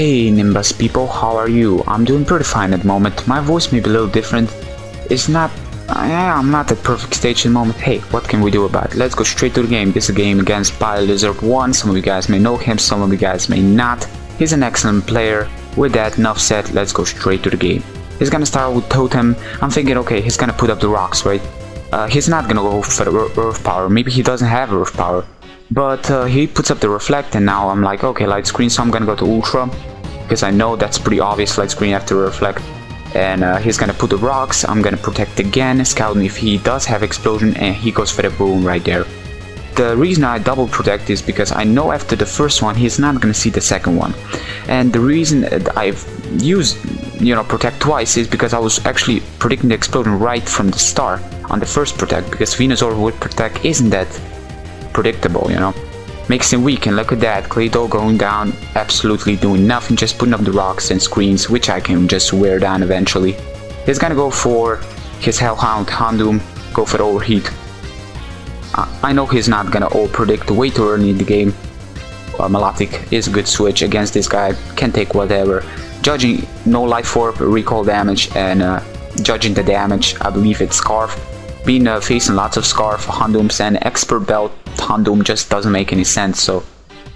Hey NinBuzz people, how are you? I'm doing pretty fine at the moment. My voice may be a little different. It's not... I'm not at perfect stage at the moment. Hey, what can we do about it? Let's go straight to the game. This is a game against Biolizard1. Some of you guys may know him, some of you guys may not. He's an excellent player. With that, enough said, let's go straight to the game. He's gonna start with Totem. I'm thinking, okay, he's gonna put up the rocks, right? He's not gonna go for the Earth Power. Maybe he doesn't have Earth Power. But he puts up the Reflect, and now I'm like, okay, Light Screen, so I'm gonna go to Ultra. Because I know that's pretty obvious, Light Screen after Reflect. And he's gonna put the rocks. I'm gonna Protect again, scout if he does have Explosion, and he goes for the Boom right there. The reason I double Protect is because I know after the first one he's not gonna see the second one. And the reason I've used, Protect twice is because I was actually predicting the Explosion right from the start on the first Protect, because Venusaur with Protect isn't that predictable, Makes him weak, and look at that, Claydol going down, absolutely doing nothing, just putting up the rocks and screens, which I can just wear down eventually. He's gonna go for his Hellhound, Houndoom, go for the Overheat. I know he's not gonna all-predict way too early in the game. Melodic is a good switch against this guy, can take whatever. Judging no Life Orb, recall damage, and judging the damage, I believe it's Scarf. Been facing lots of Scarf, Houndooms, and Expert Belt Houndoom just doesn't make any sense, so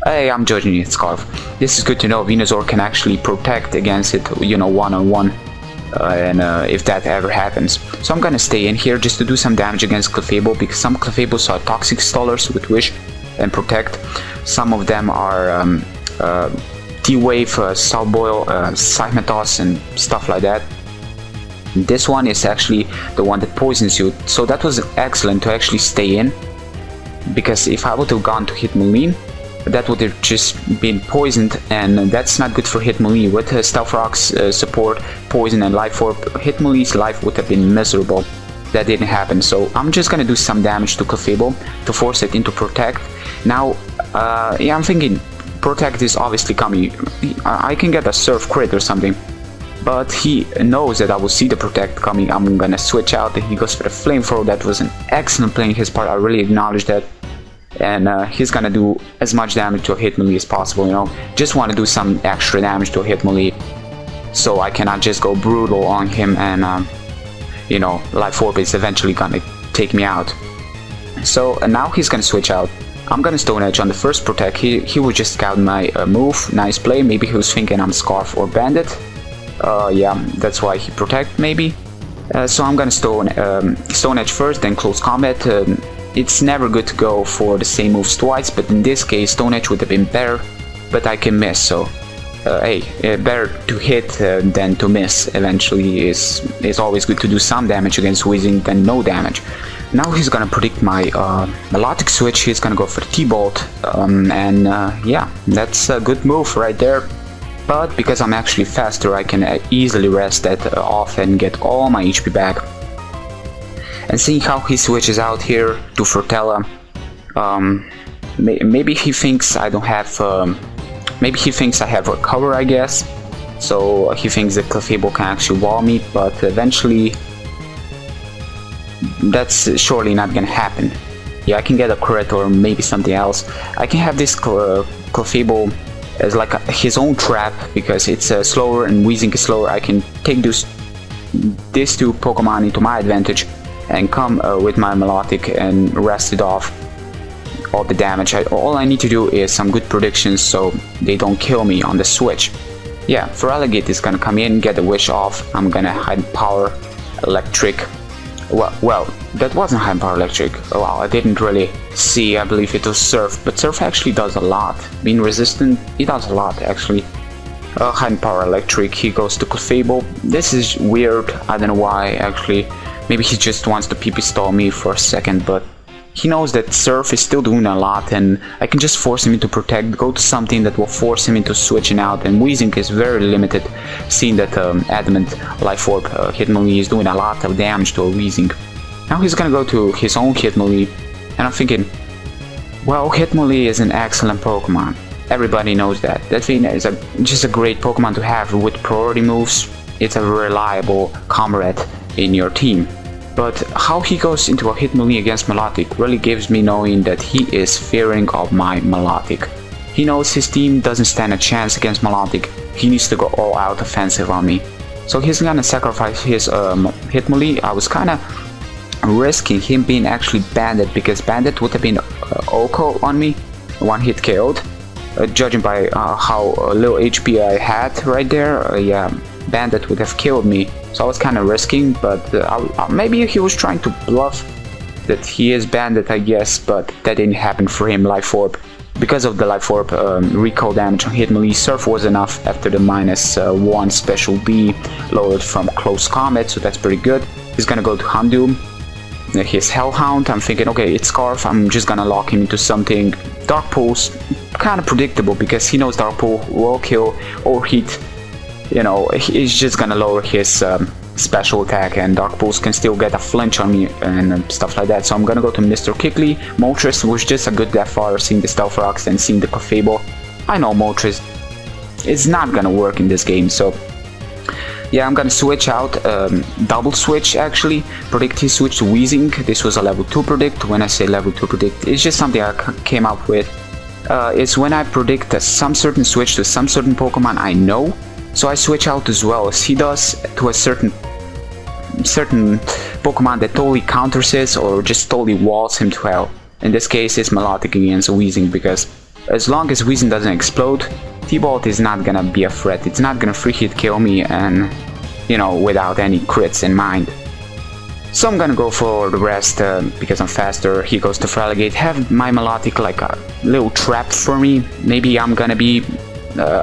hey, I'm judging it Scarf. This is good to know. Venusaur can actually protect against it, one-on-one, and if that ever happens. So I'm gonna stay in here just to do some damage against Clefable, because some Clefables are Toxic Stallers with Wish and Protect. Some of them are T-Wave, Saltboil, Cymetos, and stuff like that. This one is actually the one that poisons you, so that was excellent to actually stay in, because if I would have gone to Hitmonlee, that would have just been poisoned, and that's not good for Hitmonlee. With Stealth Rock's support, Poison, and Life Orb, Hitmonlee's life would have been miserable. That didn't happen, so I'm just gonna do some damage to Clefable to force it into Protect. Now, I'm thinking Protect is obviously coming. I can get a Surf Crit or something. But he knows that I will see the Protect coming. I'm gonna switch out, and he goes for the Flamethrower. That was an excellent play on his part, I really acknowledge that. And he's gonna do as much damage to a Hitmonlee as possible, Just want to do some extra damage to a Hitmonlee, so I cannot just go brutal on him, and Life Orb is eventually gonna take me out. So now he's gonna switch out. I'm gonna Stone Edge on the first Protect. He was just scouting my move. Nice play. Maybe he was thinking I'm Scarf or Bandit. Yeah, that's why he Protect, maybe. So I'm gonna Stone Edge first, then Close Combat. It's never good to go for the same moves twice, but in this case Stone Edge would have been better, but I can miss, so hey, better to hit than to miss eventually. Is always good to do some damage against Weezing than no damage. Now he's gonna predict my Melodic switch. He's gonna go for T-Bolt, and yeah, that's a good move right there. But because I'm actually faster, I can easily rest that off and get all my HP back. And seeing how he switches out here to Fortella, maybe he thinks I don't have, maybe he thinks I have Recover, I guess. So he thinks that Clefable can actually wall me, but eventually that's surely not gonna happen. Yeah, I can get a crit or maybe something else. I can have this Clefable as like his own trap, because it's slower and Weezing is slower. I can take these two Pokemon into my advantage and come with my Melodic and rest it off all the damage. All I need to do is some good predictions so they don't kill me on the switch. Yeah, Feraligatr is gonna come in, get the Wish off. I'm gonna High Power Electric. Well, that wasn't High Power Electric. Oh, wow, I didn't really see. I believe it was Surf, but Surf actually does a lot. Being resistant, it does a lot actually. High Power Electric, he goes to Clefable. This is weird, I don't know why actually. Maybe he just wants to PP stall me for a second, but he knows that Surf is still doing a lot, and I can just force him into Protect, go to something that will force him into switching out, and Weezing is very limited, seeing that Adamant Life Orb Hitmonlee is doing a lot of damage to a Weezing. Now he's gonna go to his own Hitmonlee, and I'm thinking, well, Hitmonlee is an excellent Pokemon. Everybody knows that. That thing is just a great Pokemon to have with priority moves. It's a reliable comrade in your team. But how he goes into a Hitmonlee against Melodic really gives me knowing that he is fearing of my Melodic. He knows his team doesn't stand a chance against Melodic. he needs to go all out offensive on me. So he's gonna sacrifice his hit melee. I was kinda risking him being actually Bandit, because Bandit would have been Oko on me, one hit KO'd. Judging by how little HP I had right there, yeah, Bandit would have killed me. So I was kind of risking, but maybe he was trying to bluff that he is Bandit, I guess, but that didn't happen for him. Life Orb. Because of the Life Orb recoil damage on hit melee, Surf was enough after the -1 special B loaded from close combat, so that's pretty good. He's gonna go to Houndoom. His Hellhound, I'm thinking, okay, it's Scarf, I'm just gonna lock him into something. Dark Pulse, kind of predictable, because he knows Dark Pull will kill or hit. You know, he's just gonna lower his special attack, and Dark Pulse can still get a flinch on me and stuff like that. So I'm gonna go to Mr. Kickley. Moltres was just a good death fire, seeing the Stealth Rocks and seeing the Clefable. I know Moltres is not gonna work in this game, so yeah, I'm gonna switch out, double switch actually. Predict his switch to Weezing. This was a level 2 predict. When I say level 2 predict, it's just something I came up with. It's when I predict some certain switch to some certain Pokemon I know. So I switch out as well as he does to a certain Pokemon that totally counters it or just totally walls him to hell. In this case, it's Melodic against Weezing, because as long as Weezing doesn't explode, T-Bolt is not gonna be a threat. It's not gonna free hit kill me, and you know, without any crits in mind. So I'm gonna go for the rest because I'm faster. He goes to Feraligatr. Have my Melodic like a little trap for me. Maybe I'm gonna be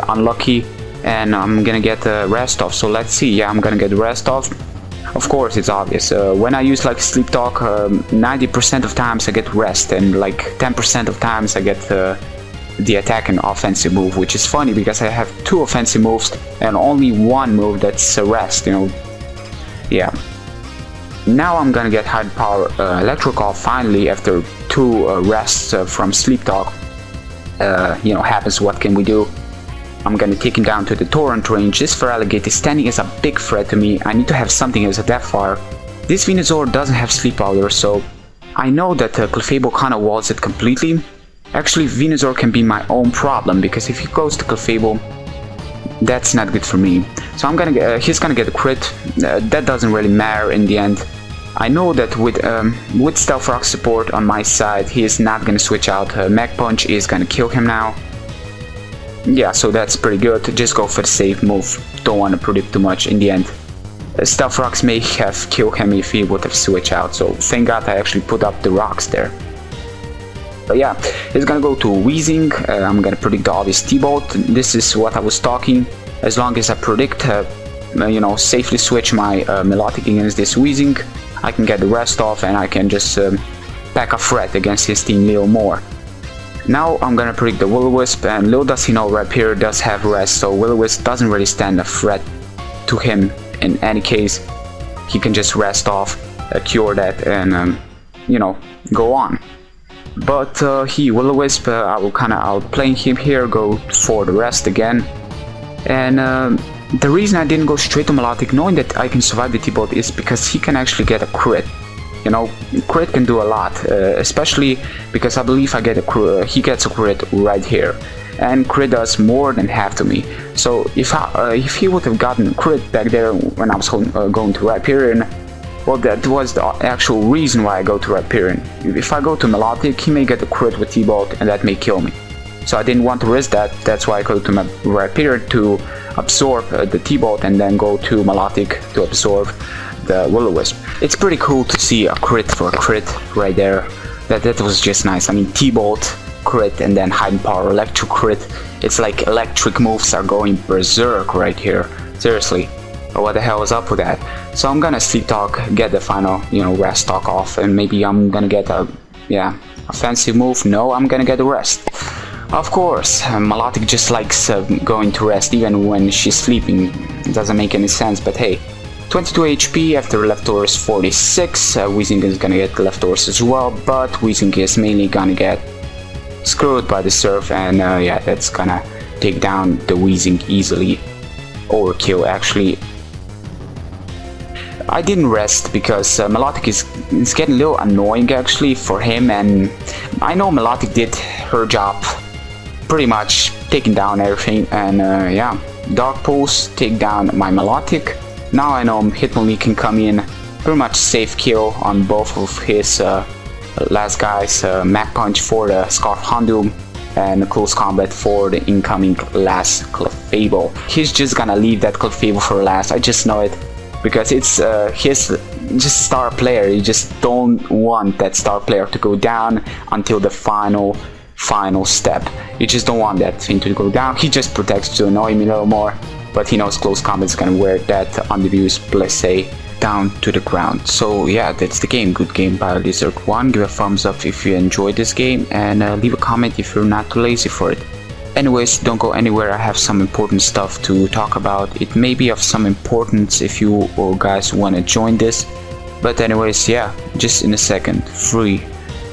unlucky and I'm gonna get rest off. So let's see. Yeah, I'm gonna get rest off. Of course, it's obvious. When I use like Sleep Talk, 90% of times I get rest, and like 10% of times I get the attack and offensive move, which is funny because I have 2 offensive moves and only 1 move that's a rest, you know. Yeah. Now I'm gonna get high power electrical finally after 2 rests from Sleep Talk. You know, happens, what can we do? I'm gonna take him down to the Torrent range. This Feraligatr standing is a big threat to me. I need to have something as a death fire. This Venusaur doesn't have Sleep Powder, so I know that Clefable kinda walls it completely. Actually, Venusaur can be my own problem, because if he goes to Clefable, that's not good for me. So I'm gonna he's gonna get a crit. That doesn't really matter in the end. I know that with Stealth Rock support on my side, he is not gonna switch out. Mach Punch is gonna kill him now. Yeah, so that's pretty good. Just go for the safe move. Don't want to predict too much in the end. Stealth Rocks may have killed him if he would have switched out, so thank God I actually put up the rocks there. But yeah, he's gonna go to Weezing. I'm gonna predict the obvious T-Bolt. This is what I was talking. As long as I predict, you know, safely switch my Melodic against this Weezing, I can get the rest off and I can just pack a threat against his team a little more. Now I'm gonna predict the Will-O-Wisp, and little does he know Rapier does have rest, so Will-O-Wisp doesn't really stand a threat to him in any case. He can just rest off, cure that, and you know, go on. But Will-O-Wisp, I will kinda outplay him here, go for the rest again. And the reason I didn't go straight to Melodic, knowing that I can survive the T-Bolt, is because he can actually get a crit. You know, crit can do a lot, especially because I believe he gets a crit right here, and crit does more than half to me. So if he would have gotten a crit back there when I was going to Rhyperior, well, that was the actual reason why I go to Rhyperior. If I go to Melodic, he may get a crit with T-Bolt, and that may kill me. So I didn't want to risk that. That's why I go to Rhyperior to absorb the T-Bolt, and then go to Melodic to absorb the Will-O-Wisp. It's pretty cool to see a crit for a crit right there. That was just nice. I mean, T-Bolt, crit, and then high power electric crit. It's like electric moves are going berserk right here. Seriously. What the hell is up with that? So I'm gonna Sleep Talk, get the final, you know, rest talk off, and maybe I'm gonna get a, yeah, offensive move. No, I'm gonna get a rest. Of course, Melodic just likes going to rest even when she's sleeping. It doesn't make any sense, but hey. 22 HP after Leftovers 46, Weezing is gonna get Leftovers as well, but Weezing is mainly gonna get screwed by the Surf, and yeah, that's gonna take down the Weezing easily. Overkill, actually. I didn't rest because Melodic is getting a little annoying actually for him, and I know Melodic did her job pretty much, taking down everything, and yeah. Dark Pulse, take down my Melodic. Now I know Hitmonlee can come in, pretty much safe kill on both of his last guys, Mach Punch for the Scarf Houndoom and Close Combat for the incoming last Clefable. He's just gonna leave that Clefable for last, I just know it, because it's his just star player. You just don't want that star player to go down until the final step. You just don't want that thing to go down. He just protects to annoy me a little more, but he knows Close Combat is gonna wear that underused blessé down to the ground. So yeah, that's the game. Good game, Biolizard1. Give a thumbs up if you enjoyed this game, and leave a comment if you're not too lazy for it. Anyways, don't go anywhere, I have some important stuff to talk about. It may be of some importance if you guys want to join this. But anyways, yeah, just in a second. 3,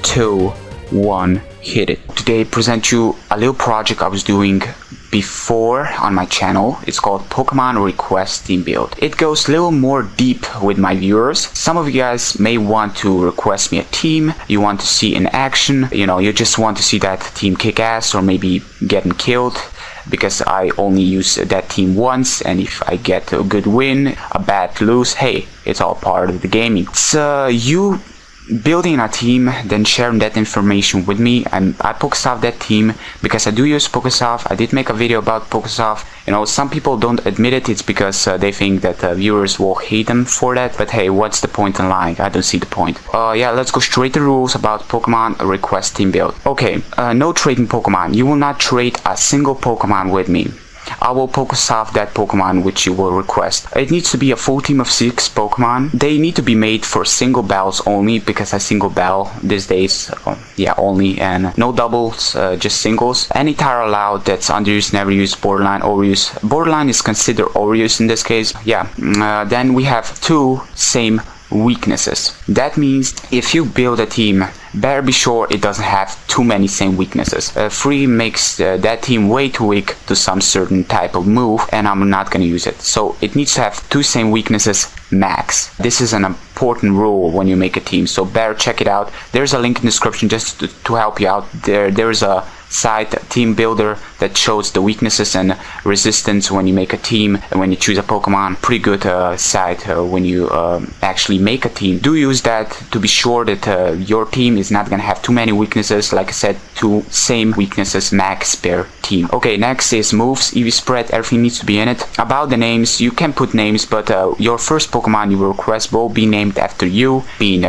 2, 1, hit it. Today I present you a little project I was doing before on my channel. It's called Pokemon Request Team Build. It goes a little more deep with my viewers. Some of you guys may want to request me a team you want to see in action. You know, you just want to see that team kick ass or maybe getting killed, because I only use that team once, and if I get a good win, a bad lose, hey, it's all part of the gaming. It's you building a team, then sharing that information with me, and I Pokesav that team because I do use Pokesav. I did make a video about Pokesav. You know, some people don't admit it. It's because they think that viewers will hate them for that, but hey, what's the point in lying? I don't see the point. Yeah, let's go straight to the rules about Pokemon Request Team Build. Okay, no trading Pokemon. You will not trade a single Pokemon with me. I will Pokesav that Pokemon which you will request. It needs to be a full team of 6 Pokemon. They need to be made for single battles only, because I single battle these days. Yeah, only, and no doubles, just singles. Any tire allowed that's underused, never used, borderline, overused. Borderline is considered overused in this case. Yeah, then we have 2 same weaknesses. That means if you build a team, better be sure it doesn't have too many same weaknesses. 3 makes that team way too weak to some certain type of move, and I'm not gonna use it. So it needs to have 2 same weaknesses max. This is an important rule when you make a team, so better check it out. There's a link in the description just to help you out. There's a site, team builder, that shows the weaknesses and resistance when you make a team and when you choose a Pokemon. Pretty good site when you actually make a team. Do use that to be sure that your team is not gonna have too many weaknesses. Like I said, 2 same weaknesses max per team. Okay, next is moves, EV spread, everything needs to be in it. About the names, you can put names, but your first Pokemon you will request will be named after you, being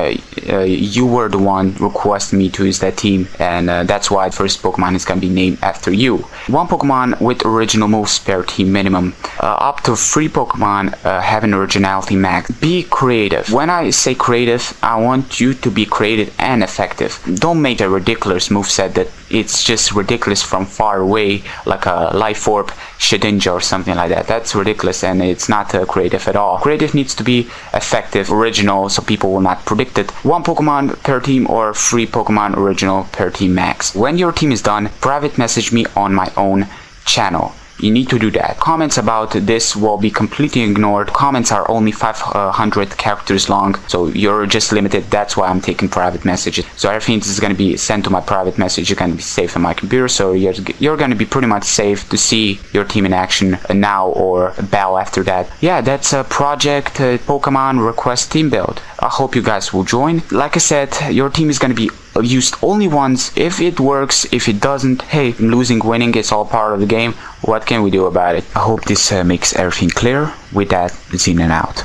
you were the one requesting me to use that team, and that's why the first Pokemon is gonna be named after you. 1 Pokemon with original moves per team minimum. Up to 3 Pokemon have an originality max. Be creative. When I say creative, I want you to be creative and effective. Don't make a ridiculous moveset that it's just ridiculous from far away, like a Life Orb, Shedinja or something like that. That's ridiculous and it's not creative at all. Creative needs to be effective, original, so people will not predict it. 1 Pokemon per team or 3 Pokemon original per team max. When your team is done, private message me on my own channel. You need to do that. Comments about this will be completely ignored. Comments are only 500 characters long, so you're just limited. That's why I'm taking private messages. So everything is going to be sent to my private message. You're going to be safe on my computer, so you're going to be pretty much safe to see your team in action now or a battle after that. Yeah, that's a project Pokemon Request Team Build. I hope you guys will join. Like I said, your team is going to be used only once. If it works, if it doesn't, hey, losing, winning, it's all part of the game. What can we do about it? I hope this makes everything clear. With that, Xenon out.